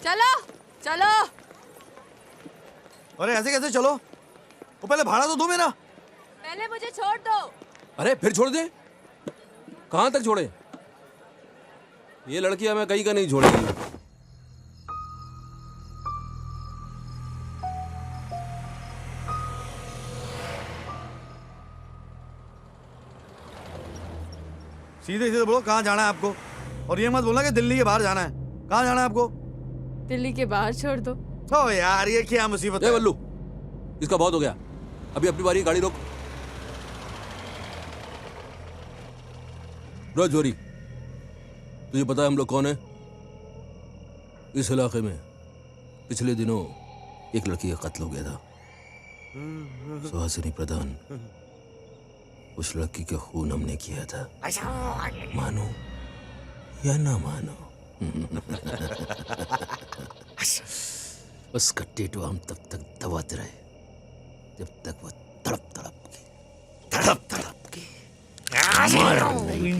चलो चलो। अरे ऐसे कैसे चलो? वो पहले भाड़ा तो दो मेरा। पहले मुझे छोड़ दो। अरे फिर छोड़ दे? कहाँ तक छोड़े? ये लड़की हमें कहीं का नहीं छोड़ेगी। सीधे सीधे बोलो कहाँ जाना है आपको, और ये मत बोलना कि दिल्ली के बाहर जाना है। कहाँ जाना है आपको? दिल्ली के बाहर छोड़ दो। ओ यार ये क्या मुसीबत है? बल्लू, इसका बहुत हो गया। अभी अपनी बारी, गाड़ी रोक। रोज जोरी, तुझे पता है हम लोग कौन है? इस इलाके में पिछले दिनों एक लड़की का कत्ल हो गया था, सुहासिनी प्रधान। उस लड़की के खून हमने किया था। मानो या ना मानो। उसका टेटू हम तब तक दबाते रहे जब तक वो तड़प के मारा नहीं।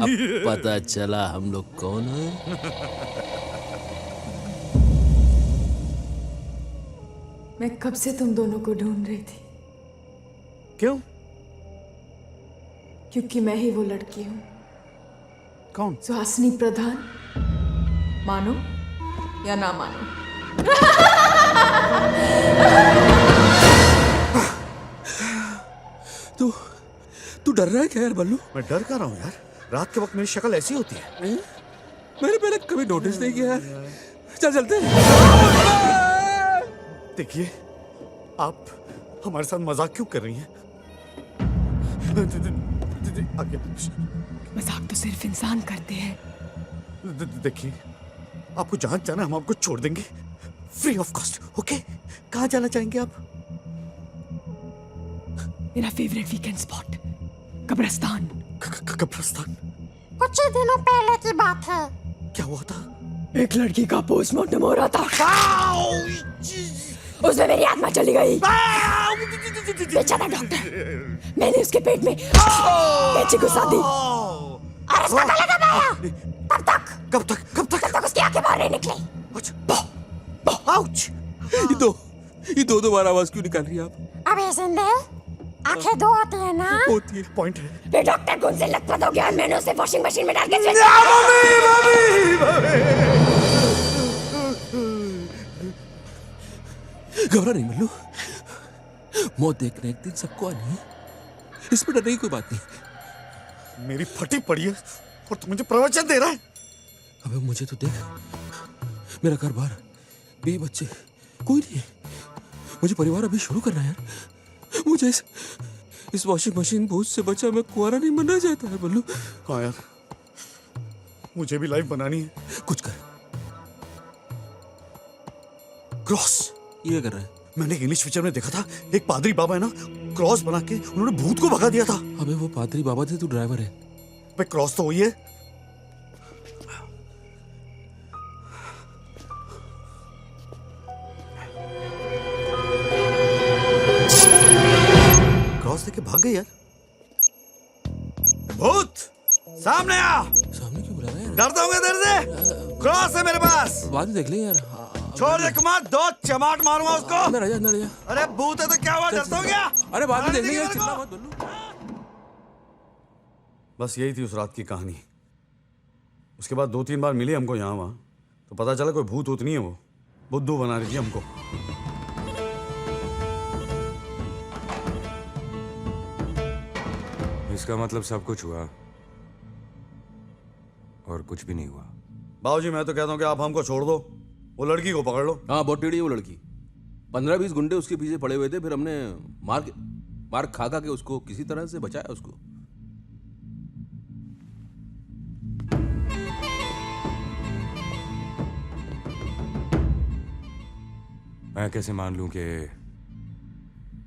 अब पता चला हम लोग कौन है। मैं कब से तुम दोनों को ढूंढ रही थी। क्यों? क्योंकि मैं ही वो लड़की हूँ। कौन? सुहासिनी प्रधान। मानो या ना मानो। तू डर रहा है क्या यार बल्लू? मैं डर कर रहा हूँ यार, रात के वक्त मेरी शक्ल ऐसी होती है। मैंने पहले कभी नोटिस नहीं किया यार। चल चलते। देखिए, आप हमारे साथ मजाक क्यों कर रही हैं? मजाक तो सिर्फ इंसान करते हैं। देखिए, आपको जहां जाना हम आपको छोड़ देंगे, फ्री ऑफ कॉस्ट। ओके? कहाँ जाना चाहेंगे आप? मेरा फेवरेट वीकेंड स्पॉट कब्रिस्तान। कब्रिस्तान? कुछ ही दिनों पहले की बात है। क्या हुआ था? एक लड़की का पोस्टमार्टम हो रहा था। उसमें मेरी आत्मा चली गई। बेचारा डॉक्टर, मैंने उसके पेट में कैंची घुसा दी और उसका गला दबाया। कब तक उसकी आंखें बाहर नहीं निकली। आउच! ये दो बार आवाज क्यों निकाल रही है आप? अबे जिंदे, आंखें दो होती है ना? होती है, पॉइंट है। फिर डॉक्टर को उनसे लथपथ हो गया और मैंने उसे वॉशिंग मशीन में डाल के घबरा नहीं मल्लू, मौत देखने एक दिन सबको आनी है, इसमें डरने की कोई बात नहीं। मेरी फटी पड़ी है और तू मुझे प्रवचन दे रहा है। अबे मुझे तो देख, मेरा घर बार, बे बच्चे, कोई नहीं है। मुझे परिवार अभी शुरू करना है यार। मुझे इस वॉशिंग मशीन भूत से बचा मैं कुंवारा नहीं बनना चाहता है बल्लू। हाँ यार, मुझे भी लाइफ बनानी है। कुछ कर। क्रॉस। ये कर रहा है? मैंने इंग्लिश पिक्चर में देखा था, एक पादरी बाबा है ना, क्रॉस बना के उन्होंने भूत को भगा दिया था। अबे वो पादरी बाबा थे, तू ड्राइवर है। भाई क्रॉस तो वही है। क्रॉस देके भाग गई यार। भूत सामने आ। सामने क्यों बुला रहा है यार? डरता हूँ तेरे से? क्रॉस है मेरे पास। बाद में देख ले यार। छोड़ दे कुमार, दो चमाट मारूंगा उसको। अंदर आ जा। अरे भूत है तो क्या हुआ, डरता हूँ क्या? अरे बाद में देख ले यार, मेरे को। चिल्ला मत बल्लू। बस यही थी उस रात की कहानी। उसके बाद 2-3 बार मिली हमको यहाँ वहाँ, तो पता चला कोई भूत नहीं है, वो बुद्धू बना रही थी हमको। इसका मतलब सब कुछ हुआ और कुछ भी नहीं हुआ। बाबूजी मैं तो कहता हूँ कि आप हमको छोड़ दो, वो लड़की को पकड़ लो। हाँ बहुत टेढ़ी है वो लड़की। 15-20 गुंडे उसके पीछे पड़े हुए थे, फिर हमने मार खा के उसको किसी तरह से बचाया उसको। मैं कैसे मान लूं कि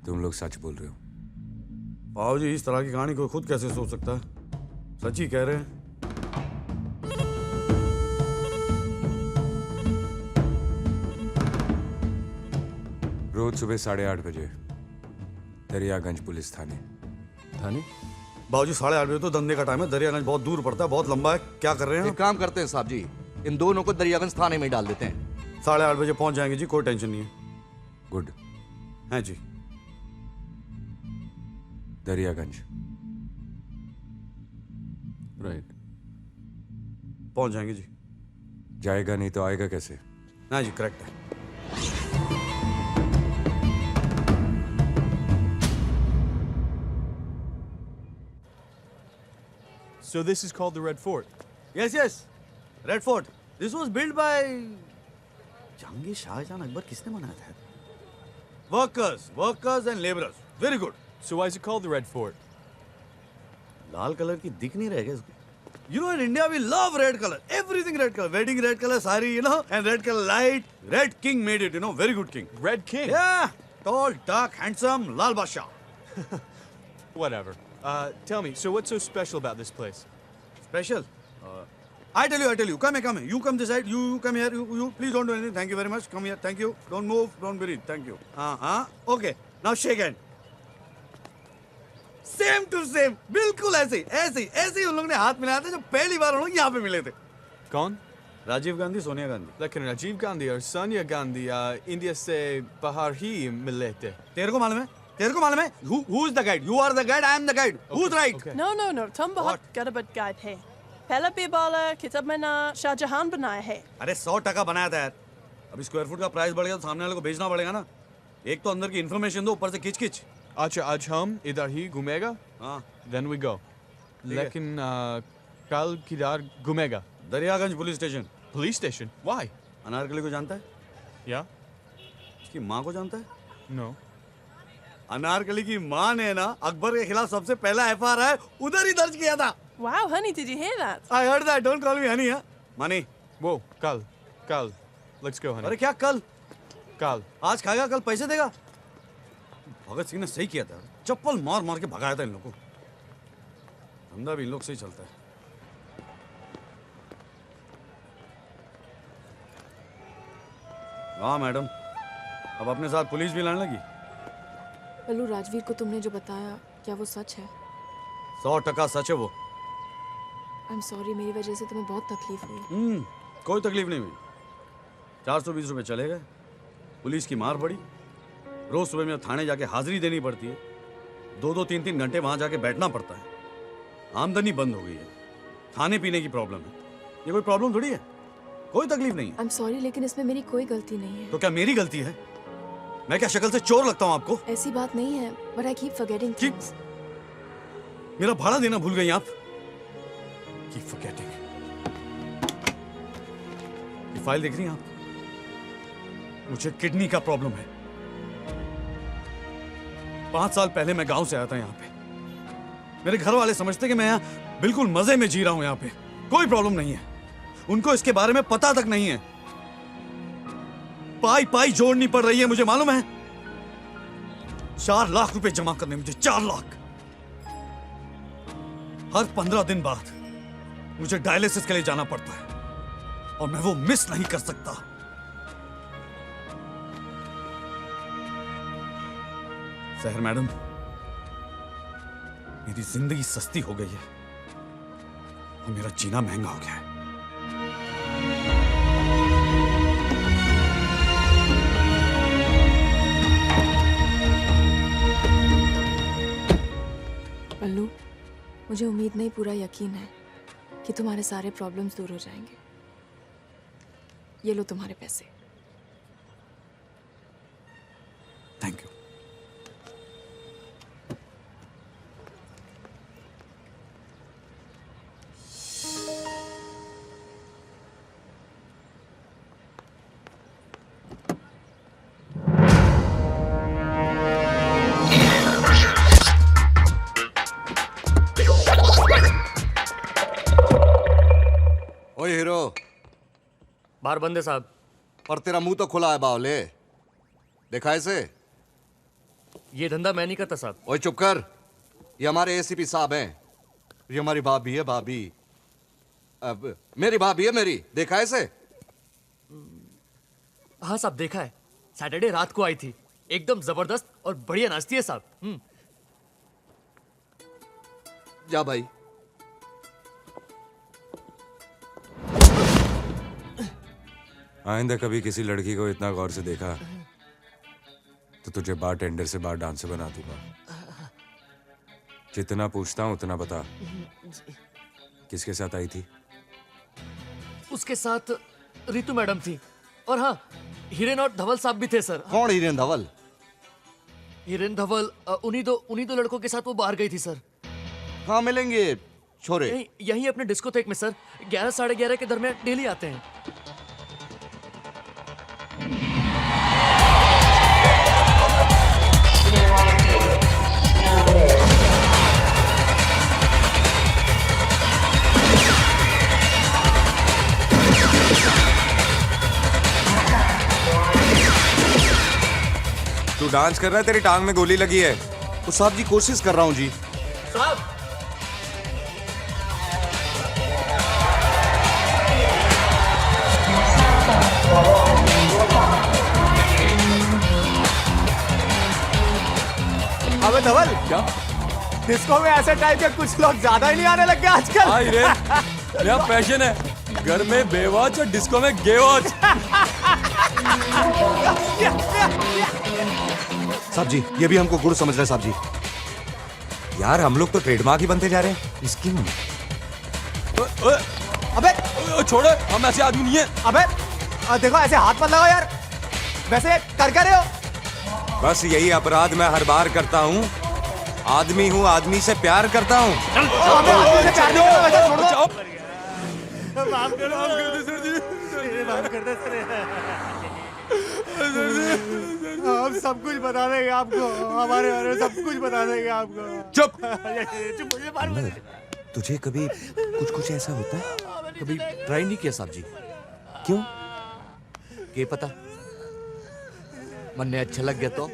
तुम लोग सच बोल रहे हो? बाबूजी इस तरह की कहानी कोई खुद कैसे सोच सकता है? सच ही कह रहे हैं। रोज सुबह 8:30 बजे दरियागंज पुलिस थाने। थाने? बाबूजी 8:30 बजे तो धंधे का टाइम है, दरियागंज बहुत दूर पड़ता है, बहुत लंबा है, क्या कर रहे हैं? एक काम करते हैं साहब जी, इन दोनों को दरियागंज थाने में ही डाल देते हैं। 8:30 बजे पहुंच जाएंगे जी, कोई टेंशन नहीं है। गुड। हैं जी। दरियागंज। राइट, पहुंच जाएंगे जी। जाएगा नहीं तो आएगा कैसे? हाँ जी, करेक्ट है। So this is called the Red Fort. Yes, yes. Red Fort. This was built by Jahangir Shahjahan Akbar. किसने बनाया था? Workers and laborers. Very good. So why is it called the Red Fort? Lal colour की दिख नहीं रहेगा इसको। You know, in India we love red color. Everything red color. Wedding red color sari, you know, and red color light. Red King made it, you know, very good king. Red King? Yeah, tall, dark, handsome, Lal Basha. Whatever. Tell me, so what's so special about this place? Special. I tell you. Come here. You come this side. You come here. You please don't do anything. Thank you very much. Come here. Thank you. Don't move. Don't breathe. Thank you. Okay. Now shake hand. Same to same, बिल्कुल ऐसे ही उन लोगों ने हाथ मिलाया था जब पहली बार उन लोग यहाँ पे मिले थे। कौन? राजीव गांधी, सोनिया गांधी। लेकिन राजीव गांधी और सोनिया गांधी इंडिया से बाहर ही मिले थे। तेरे को मालूम है? Who is the guide? You are the guide. I am the guide. Who's right? Okay. No, तुम बहुत गड़बड़ गाइड है। पहला भी बोला किताब में ना शाहजहां बनाया है। अरे 100% बनाया था यार। अभी स्क्वायर फुट का प्राइस बढ़ गया तो सामने वाले को भेजना पड़ेगा ना। एक तो अंदर की इन्फॉर्मेशन दो, ऊपर से किच। अच्छा, आज हम इधर ही घूमेगा? हाँ। Then we go. लेकिन कल किधर घूमेगा? Daryaganj police station. Police station? Why? Anarkali को जानता है? Yeah? उसकी माँ को जानता है? No. अनारकली की माँ ने ना अकबर के खिलाफ सबसे पहला FIR उधर ही दर्ज किया था। Wow, honey, did you hear that? I heard that. Don't call me honey, मानी। Whoa, कल. Let's go, honey. अरे क्या कल? कल. आज खाएगा, कल पैसे देगा। भगत सिंह ने सही किया था, चप्पल मार के भगाया था इन लोगों को। धंधा भी इन लोग से ही चलता है। हाँ मैडम, अब अपने साथ पुलिस भी लाने लगी। पल्लू, राजवीर को तुमने जो बताया क्या वो सच है? 100% सच है वो। आई एम सॉरी, मेरी वजह से तुम्हें बहुत तकलीफ हुई। कोई तकलीफ नहीं हुई। 420 रुपए चले गए, पुलिस की मार पड़ी, रोज सुबह में थाने जाके हाजिरी देनी पड़ती है, 2-2, 3-3 घंटे वहां जाके बैठना पड़ता है, आमदनी बंद हो गई है, खाने पीने की प्रॉब्लम है। ये कोई प्रॉब्लम थोड़ी है, कोई तकलीफ नहीं है। आई एम सॉरी, लेकिन इसमें मेरी कोई गलती नहीं है। तो क्या मेरी गलती है? मैं क्या शक्ल से चोर लगता हूँ आपको? ऐसी बात नहीं है, but I keep forgetting things. मेरा भाड़ा देना भूल गई आप? Keep forgetting. ये फाइल देख रही हैं आप? मुझे किडनी का प्रॉब्लम है। 5 साल पहले मैं गांव से आया था यहाँ पे। मेरे घर वाले समझते कि मैं यहाँ बिल्कुल मजे में जी रहा हूँ, यहाँ पे कोई प्रॉब्लम नहीं है। उनको इसके बारे में पता तक नहीं है। पाई जोड़नी पड़ रही है, मुझे मालूम है। 4 लाख रुपए जमा करने मुझे, 4 लाख। हर 15 दिन बाद मुझे डायलिसिस के लिए जाना पड़ता है और मैं वो मिस नहीं कर सकता। सहर मैडम, मेरी जिंदगी सस्ती हो गई है और मेरा जीना महंगा हो गया है। पल्लू, मुझे उम्मीद नहीं, पूरा यकीन है कि तुम्हारे सारे प्रॉब्लम्स दूर हो जाएंगे। ये लो तुम्हारे पैसे। Thank you. ओए हीरो, बाहर बंद है साहब। पर तेरा मुंह तो खुला है बावले, देखा इसे? ये धंधा मैं नहीं करता साहब। ओए चुप कर, ये हमारे एसीपी साहब हैं। ये हमारी भाभी है, भाभी। अब मेरी भाभी है मेरी, देखा इसे? हाँ साहब, देखा है। सैटरडे रात को आई थी, एकदम जबरदस्त और बढ़िया नाचती है साहब। जा भाई। आइंदा कभी किसी लड़की को इतना गौर से देखा तो तुझे बार टेंडर से बार डांसर बना दूंगा। जितना पूछता हूं उतना बता। किसके साथ आई थी? उसके साथ रितु मैडम थी और हाँ हिरेन और धवल साहब भी थे सर। कौन हिरेन धवल? हिरेन धवल उन्हीं दो लड़कों के साथ वो बाहर गई थी सर। हाँ मिलेंगे छोरे। यहीं अपने डिस्कोथेक में सर 11 साढ़े 11 के दरमियान डेली आते हैं। तू डांस कर रहा है, तेरी टांग में गोली लगी है। तो साहब जी कोशिश कर रहा हूँ जी। साहब अबे धवल, क्या? डिस्को में ऐसे टाइप के कुछ लोग ज्यादा ही नहीं आने लग गए आजकल। हाँ रे, मेरा पैशन है। घर में बेवॉच और डिस्को में गेवॉच। साहब जी ये भी हमको गुड़ समझ रहे हैं साहब जी। यार हम लोग तो ट्रेडमार्क ही बनते जा रहे हैं इसकी। अबे छोड़ो, हम ऐसे आदमी नहीं है। अबे देखो ऐसे हाथ मत लगाओ यार। वैसे कर क्या रहे हो? बस यही अपराध मैं हर बार करता हूँ। आदमी हूँ, आदमी से प्यार करता हूँ। अबे आदमी से प्यार नहीं करना, वैसे छोड़ दो। माफ कर दो सर जी। माफ कर दे सर। हम सब कुछ बता देंगे आपको। हमारे बारे में सब कुछ बता देंगे आपको। चुप। चुप, मुझे मार मत। तुझे कभी कुछ कुछ ऐसा होता है? कभी ट्राई नहीं किया साहब जी? क्यों? क्या पता मन ने अच्छा लग गया तो?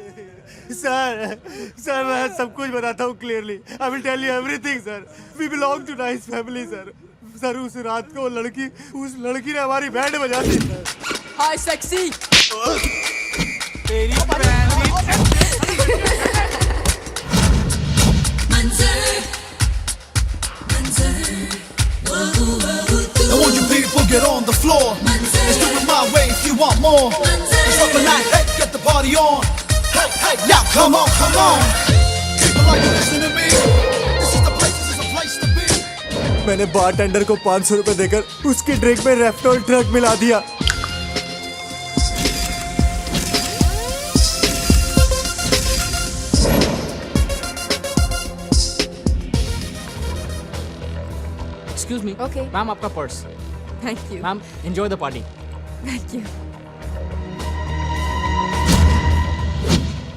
सर मैं सब कुछ बताता हूँ clearly. I will tell you everything sir. We belong to nice family sir. Sir उस रात को उस लड़की ने हमारी बैंड बजा दी सर। Hi sexy. तेरी I want you people get on the floor. Let's do it my way if you want more. Let's rock the night, hey, get the party on. Hey, hey, now come on, come on. People like to listen to me. This is the place to be. मैंने bartender को 500 रुपए देकर उसकी drink में रेफ्टोल drug मिला दिया। Excuse me. Okay. Ma'am आपका purse. Thank you. Ma'am enjoy the party. Thank you.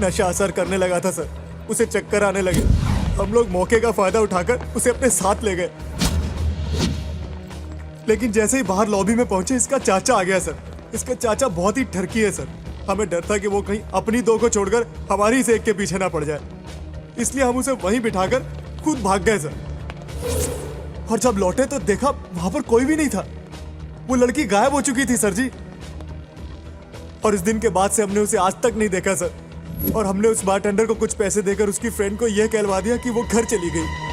नशा असर करने लगा था सर। उसे चक्कर आने लगे। हम लोग मौके का फायदा उठाकर उसे अपने साथ ले गए। लेकिन जैसे ही बाहर लॉबी में पहुंचे इसका चाचा आ गया सर। इसका चाचा बहुत ही ठरकी है सर। हमें डर था कि वो कहीं अपनी दो को छोड़कर हमारी से एक के पीछे ना पड़ जाए, इसलिए हम उसे वहीं बिठाकर खुद भाग गए सर। और जब लौटे तो देखा वहां पर कोई भी नहीं था। वो लड़की गायब हो चुकी थी सर जी। और इस दिन के बाद से हमने उसे आज तक नहीं देखा सर। और हमने उस बारटेंडर को कुछ पैसे देकर उसकी फ्रेंड को यह कहलवा दिया कि वो घर चली गई।